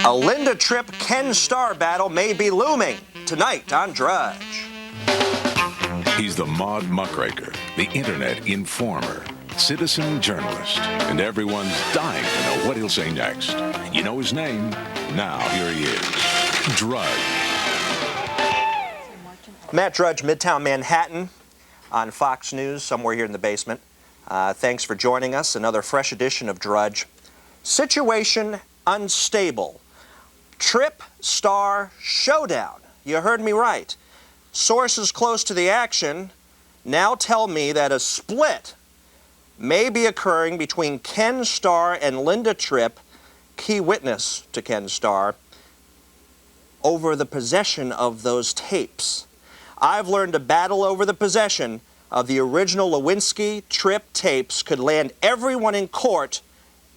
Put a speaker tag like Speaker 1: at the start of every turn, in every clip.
Speaker 1: A Linda Tripp Ken Starr battle may be looming tonight on Drudge.
Speaker 2: He's the mod muckraker, the internet informer, citizen journalist, and everyone's dying to know what he'll say next. You know his name? Now here he is, Drudge.
Speaker 1: Matt Drudge, Midtown Manhattan, on Fox News, somewhere here in the basement. Thanks for joining us. Another fresh edition of Drudge. Situation unstable. Tripp Starr showdown. You heard me right. Sources close to the action now tell me that a split may be occurring between Ken Starr and Linda Tripp, key witness to Ken Starr, over the possession of those tapes. I've learned a battle over the possession of the original Lewinsky-Tripp tapes could land everyone in court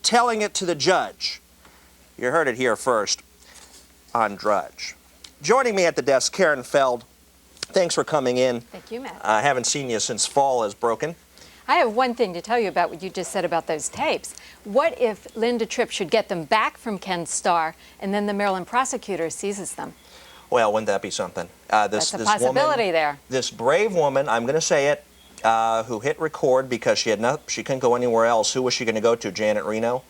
Speaker 1: telling it to the judge. You heard it here first on Drudge. Joining me at the desk, Karen Feld. Thanks for coming in.
Speaker 3: Thank you, Matt.
Speaker 1: I haven't seen you since fall has broken.
Speaker 3: I have one thing to tell you about what you just said about those tapes. What if Linda Tripp should get them back from Ken Starr and then the Maryland prosecutor seizes them?
Speaker 1: Well, wouldn't that be something?
Speaker 3: That's a possibility there.
Speaker 1: This brave woman, I'm going to say it, who hit record because she couldn't go anywhere else. Who was she going to go to? Janet Reno?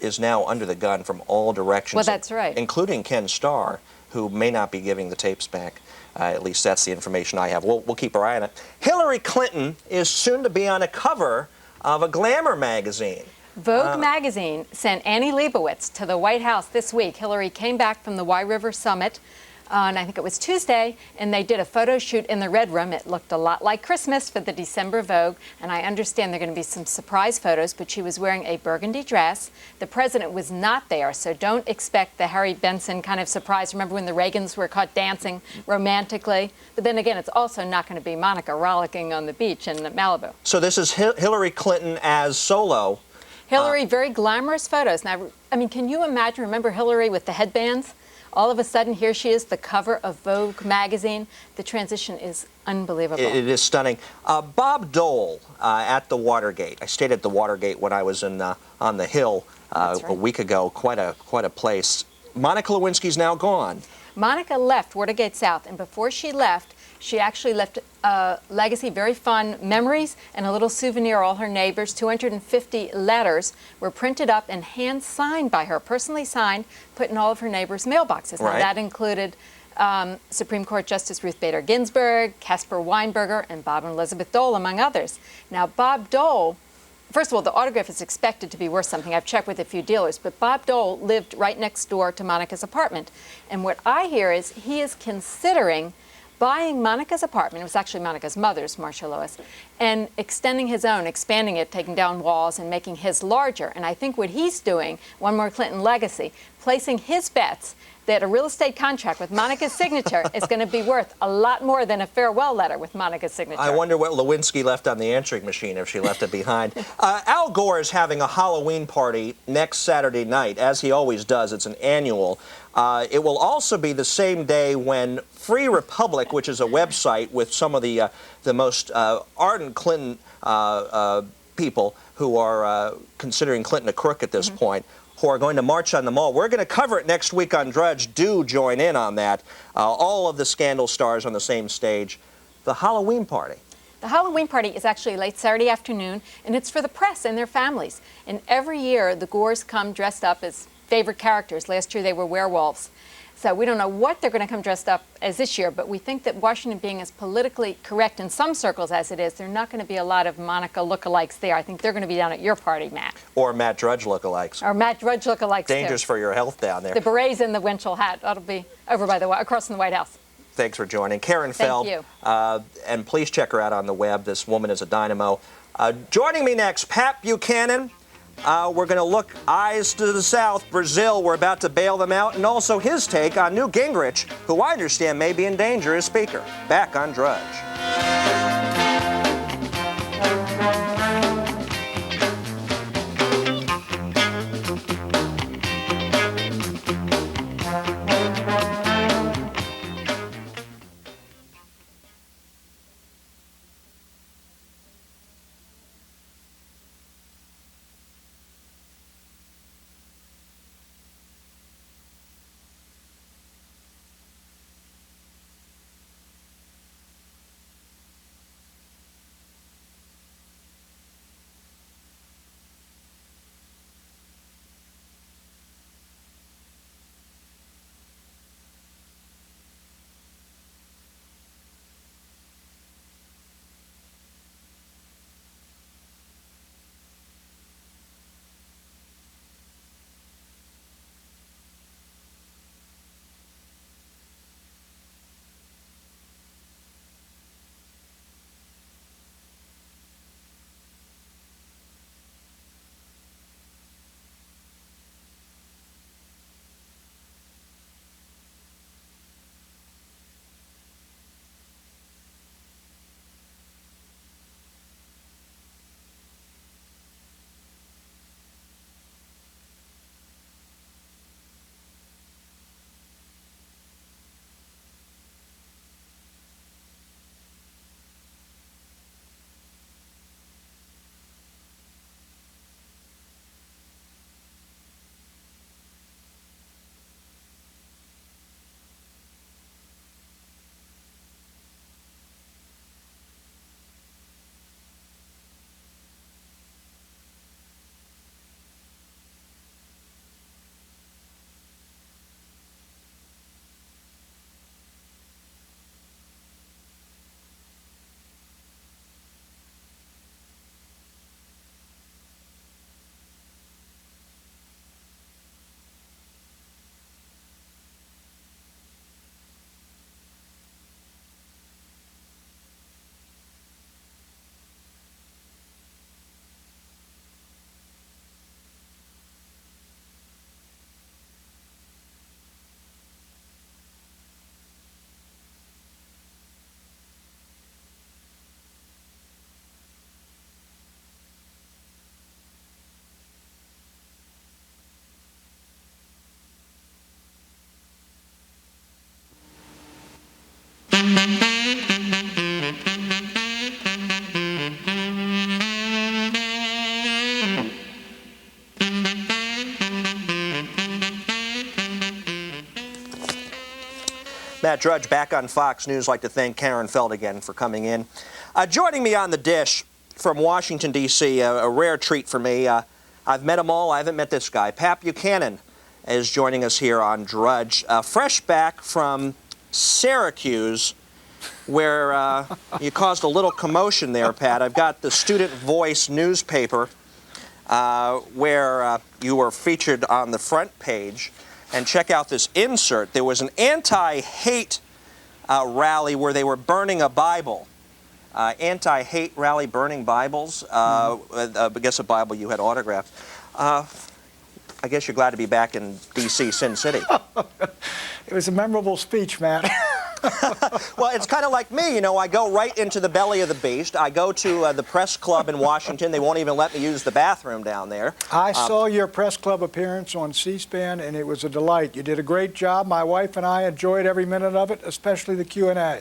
Speaker 1: Is now under the gun from all directions.
Speaker 3: Well, that's right.
Speaker 1: Including Ken Starr, who may not be giving the tapes back. At least that's the information I have. We'll keep our eye on it. Hillary Clinton is soon to be on a cover of a glamour magazine.
Speaker 3: Vogue magazine sent Annie Leibovitz to the White House this week. Hillary came back from the Y River Summit on, I think it was Tuesday, and they did a photo shoot in the Red Room. It looked a lot like Christmas for the December Vogue, and I understand there are going to be some surprise photos, but she was wearing a burgundy dress. The president was not there, so don't expect the Harry Benson kind of surprise. Remember when the Reagans were caught dancing romantically? But then again, it's also not going to be Monica rollicking on the beach in Malibu.
Speaker 1: So this is Hillary Clinton as solo.
Speaker 3: Hillary, very glamorous photos. Now, I mean, can you imagine, remember Hillary with the headbands? All of a sudden, here she is, the cover of Vogue magazine. The transition is unbelievable. It
Speaker 1: is stunning. Bob Dole at the Watergate. I stayed at the Watergate when I was on the Hill
Speaker 3: right.
Speaker 1: a week ago. Quite a place. Monica Lewinsky's now gone.
Speaker 3: Monica left Watergate South, and before she left, she actually left a legacy, very fun memories, and a little souvenir. All her neighbors, 250 letters were printed up and hand-signed by her, personally signed, put in all of her neighbors' mailboxes.
Speaker 1: Right.
Speaker 3: Now, that included Supreme Court Justice Ruth Bader Ginsburg, Caspar Weinberger, and Bob and Elizabeth Dole, among others. Now, Bob Dole, first of all, the autograph is expected to be worth something. I've checked with a few dealers, but Bob Dole lived right next door to Monica's apartment. And what I hear is he is considering buying Monica's apartment, it was actually Monica's mother's, Marcia Lewis, and extending his own, expanding it, taking down walls and making his larger. And I think what he's doing, one more Clinton legacy, placing his bets that a real estate contract with Monica's signature is going to be worth a lot more than a farewell letter with Monica's signature.
Speaker 1: I wonder what Lewinsky left on the answering machine if she left it behind. Al Gore is having a Halloween party next Saturday night, as he always does. It's an annual. It will also be the same day when Free Republic, which is a website with some of the most ardent Clinton people who are considering Clinton a crook at this point, who are going to march on the Mall. We're going to cover it next week on Drudge. Do join in on that. All of the scandal stars on the same stage. The Halloween party.
Speaker 3: The Halloween party is actually late Saturday afternoon, and it's for the press and their families. And every year, the Gores come dressed up as favorite characters. Last year, they were werewolves. So we don't know what they're going to come dressed up as this year, but we think that Washington being as politically correct in some circles as it is, there are not going to be a lot of Monica lookalikes there. I think they're going to be down at your party, Matt.
Speaker 1: Or Matt Drudge lookalikes.
Speaker 3: Or Matt Drudge lookalikes,
Speaker 1: Dangerous
Speaker 3: too.
Speaker 1: for your health down there.
Speaker 3: The berets and the Winchell hat. That'll be over by the across from the White House.
Speaker 1: Thanks for joining. Karen Feld.
Speaker 3: Thank you.
Speaker 1: And please check her out on the web. This woman is a dynamo. Joining me next, Pat Buchanan. We're going to look eyes to the south, Brazil. We're about to bail them out. And also his take on Newt Gingrich, who I understand may be in danger as Speaker. Back on Drudge. Matt Drudge back on Fox News. I'd like to thank Karen Feld again for coming in. Joining me on the dish from Washington, D.C., a rare treat for me. I've met them all. I haven't met this guy. Pat Buchanan is joining us here on Drudge. Fresh back from Syracuse, where you caused a little commotion there, Pat. I've got the Student Voice newspaper where you were featured on the front page. And check out this insert. There was an anti-hate rally where they were burning a Bible. Anti-hate rally burning Bibles. I guess a Bible you had autographed. I guess you're glad to be back in D.C., Sin City.
Speaker 4: It was a memorable speech, Matt.
Speaker 1: Well, it's kind of like me, you know, I go right into the belly of the beast. I go to the press club in Washington. They won't even let me use the bathroom down there.
Speaker 4: I saw your press club appearance on C-SPAN, and it was a delight. You did a great job. My wife and I enjoyed every minute of it, especially the Q&A.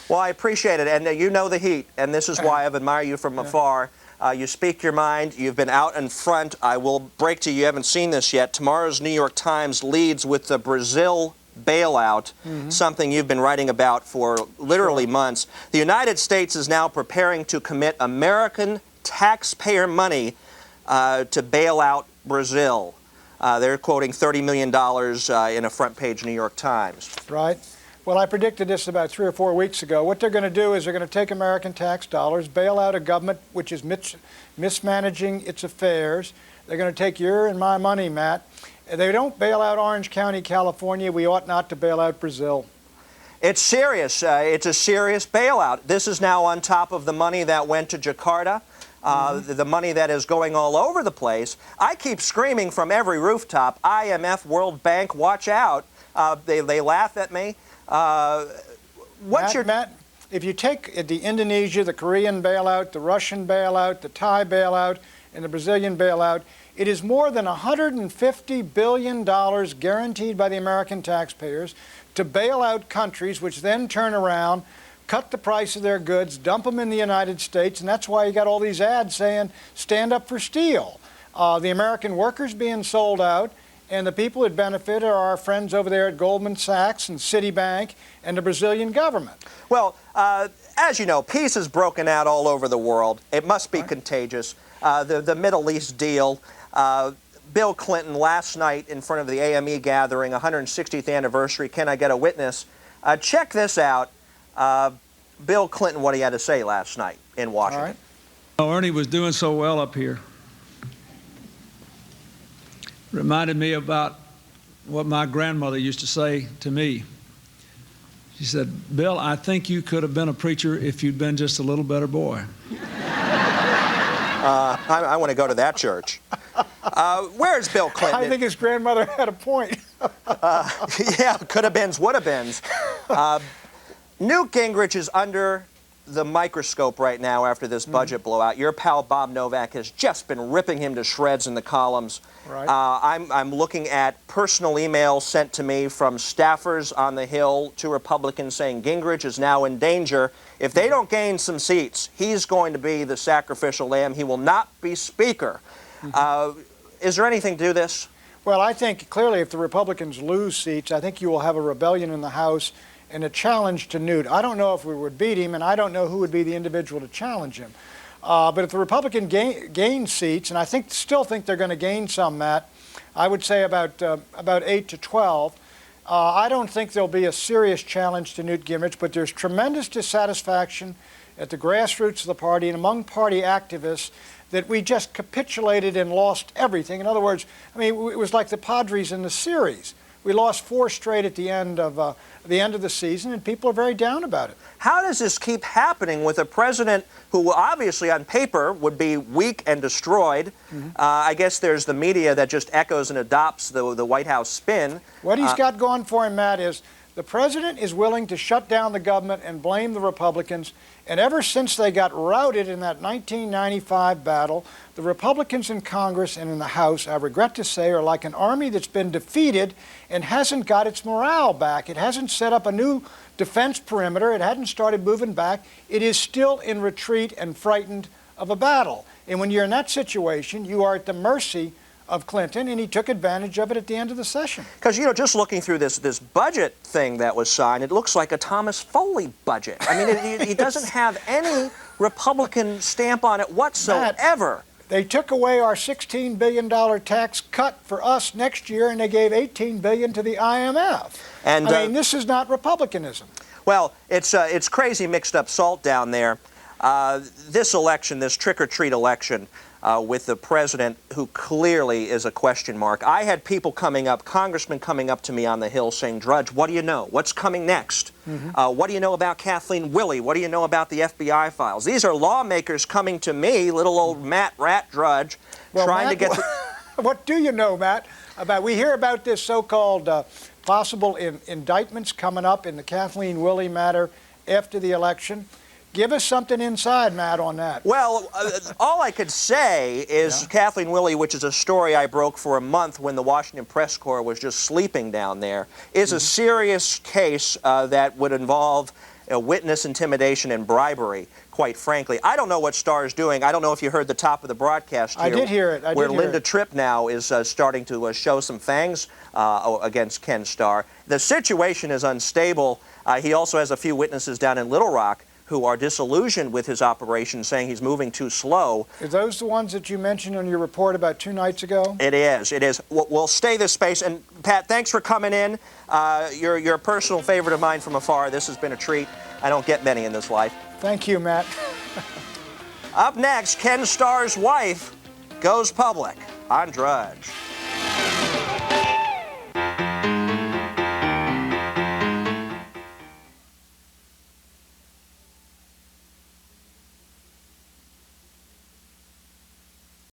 Speaker 1: Well, I appreciate it, and you know the heat, and this is why I've admired you from afar. You speak your mind. You've been out in front. I will break to you, you haven't seen this yet. Tomorrow's New York Times leads with the Brazil bailout, something you've been writing about for literally months. The United States is now preparing to commit American taxpayer money to bail out Brazil. They're quoting $30 million in a front-page New York Times.
Speaker 4: Right. Well, I predicted this about 3 or 4 weeks ago. What they're going to do is they're going to take American tax dollars, bail out a government which is mismanaging its affairs. They're going to take your and my money, Matt. They don't bail out Orange County, California. We ought not to bail out Brazil.
Speaker 1: It's serious. It's a serious bailout. This is now on top of the money that went to Jakarta, the money that is going all over the place. I keep screaming from every rooftop, IMF, World Bank, watch out. They laugh at me.
Speaker 4: Matt, if you take the Indonesia, the Korean bailout, the Russian bailout, the Thai bailout, and the Brazilian bailout, it is more than $150 billion guaranteed by the American taxpayers to bail out countries which then turn around, cut the price of their goods, dump them in the United States, and that's why you got all these ads saying, stand up for steel. The American workers being sold out, and the people that benefit are our friends over there at Goldman Sachs and Citibank and the Brazilian government.
Speaker 1: Well, as you know, peace is broken out all over the world. It must be contagious. The Middle East deal. Bill Clinton last night in front of the AME gathering, 160th anniversary, Can I Get a Witness? Check this out. Bill Clinton, what he had to say last night in Washington.
Speaker 4: All right.
Speaker 5: Oh, Ernie was doing so well up here. Reminded me about what my grandmother used to say to me. She said, Bill, I think you could have been a preacher if you'd been just a little better boy.
Speaker 1: I want to go to that church. Where's Bill Clinton?
Speaker 4: I think his grandmother had a point.
Speaker 1: Yeah, could have beens, would have beens. Newt Gingrich is under the microscope right now after this budget blowout. Your pal Bob Novak has just been ripping him to shreds in the columns.
Speaker 4: Right.
Speaker 1: I'm looking at personal emails sent to me from staffers on the Hill to Republicans saying Gingrich is now in danger. If they don't gain some seats, he's going to be the sacrificial lamb. He will not be Speaker. Is there anything to this?
Speaker 4: Well, I think clearly if the Republicans lose seats, I think you will have a rebellion in the House and a challenge to Newt. I don't know if we would beat him, and I don't know who would be the individual to challenge him. But if the Republican gain seats, and I still think they're going to gain some, Matt, I would say about 8 to 12. I don't think there'll be a serious challenge to Newt Gingrich, but there's tremendous dissatisfaction at the grassroots of the party and among party activists that we just capitulated and lost everything. In other words, I mean, it was like the Padres in the series. We lost 4 straight at the end of the season, and people are very down about it.
Speaker 1: How does this keep happening with a president who obviously on paper would be weak and destroyed? I guess there's the media that just echoes and adopts the White House spin.
Speaker 4: What he's got going for him, Matt, is the president is willing to shut down the government and blame the Republicans. And ever since they got routed in that 1995 battle, the Republicans in Congress and in the House, I regret to say, are like an army that's been defeated and hasn't got its morale back. It hasn't set up a new defense perimeter. It hadn't started moving back. It is still in retreat and frightened of a battle. And when you're in that situation, you are at the mercy of Clinton, and he took advantage of it at the end of the session.
Speaker 1: Because, you know, just looking through this budget thing that was signed, it looks like a Thomas Foley budget. I mean, it doesn't have any Republican stamp on it whatsoever.
Speaker 4: They took away our $16 billion tax cut for us next year, and they gave $18 billion to the IMF.
Speaker 1: And,
Speaker 4: I mean, this is not Republicanism.
Speaker 1: Well, it's crazy mixed up salt down there. This election, this trick-or-treat election, with the president who clearly is a question mark. I had people coming up, congressmen coming up to me on the Hill saying, Drudge, what do you know? What's coming next? What do you know about Kathleen Willey? What do you know about the FBI files? These are lawmakers coming to me, little old Matt Rat Drudge, trying to get
Speaker 4: What do you know, Matt? We hear about this so-called possible indictments coming up in the Kathleen Willey matter after the election. Give us something inside, Matt, on that.
Speaker 1: Well, all I could say is Kathleen Willey, which is a story I broke for a month when the Washington Press Corps was just sleeping down there, is a serious case that would involve witness intimidation and bribery, quite frankly. I don't know what Starr's doing. I don't know if you heard the top of the broadcast here.
Speaker 4: I did hear it.
Speaker 1: Where Linda Tripp now is starting to show some fangs against Ken Starr. The situation is unstable. He also has a few witnesses down in Little Rock who are disillusioned with his operation, saying he's moving too slow.
Speaker 4: Are those the ones that you mentioned on your report about 2 nights ago?
Speaker 1: It is. It is. We'll stay this space. And Pat, thanks for coming in. You're a personal favorite of mine from afar. This has been a treat. I don't get many in this life.
Speaker 4: Thank you, Matt.
Speaker 1: Up next, Ken Starr's wife goes public on Drudge.